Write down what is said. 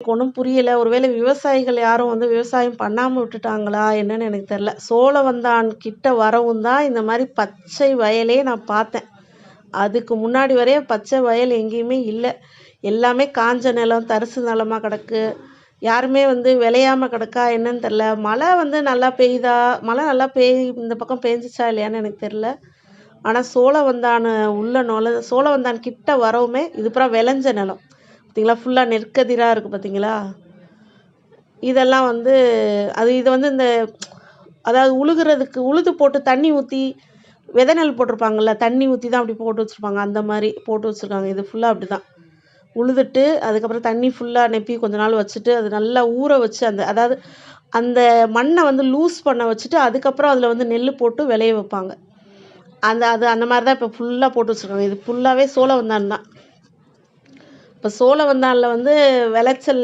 எனக்கு ஒண்ணும் புரியல. ஒருவேளை விவசாயிகள் யாரும் வந்து விவசாயம் பண்ணாம விட்டுட்டாங்களா? என்னன்னு எனக்கு தெரியல. சோழவந்தான் கிட்ட வரவும் தான் இந்த மாரி பச்சை வயலே நான் பார்த்தேன். அதுக்கு முன்னாடி வரைய பச்சை வயல் எங்கேயுமே இல்ல. எல்லாமே காஞ்ச நிலம், தரிசு நிலமா கிடக்கு. யாருமே வந்து விளையாம கிடக்கா என்னன்னு தெரியல. மழை வந்து நல்லா பெய்யுதா? மழை நல்லா இந்த பக்கம் பேஞ்சுச்சா இல்லையான்னு எனக்கு தெரியல. ஆனா சோழவந்தான் உள்ள சோழவந்தான் கிட்ட வரவுமே இது பூரா விளைஞ்ச நிலம். பார்த்தீங்களா? ஃபுல்லா நெற்கதிரா இருக்கு பார்த்தீங்களா? இதெல்லாம் வந்து இது வந்து அதாவது உழுகுறதுக்கு உழுது போட்டு தண்ணி ஊத்தி, விதை நெல் போட்டிருப்பாங்கல்ல, தண்ணி ஊத்தி தான் அப்படி போட்டு வச்சிருப்பாங்க. அந்த மாரி போட்டு வச்சிருக்காங்க. இது ஃபுல்லா அப்படிதான். உழுதுட்டு, அதுக்கப்புறம் தண்ணி ஃபுல்லா நெப்பி கொஞ்ச நாள் வச்சுட்டு, அது நல்லா ஊற வச்சு அதாவது அந்த மண்ண வந்து லூஸ் பண்ண வச்சுட்டு, அதுக்கப்புறம் அதில வந்து நெல்லு போட்டு விளைய வைப்பாங்க. அந்த மாரி தான் இப்ப ஃபுல்லா போட்டு வச்சிருக்காங்க. இது ஃபுல்லாவே சோழவந்தான் தான். இப்ப சோழவந்தான்ல வந்து விளைச்சல்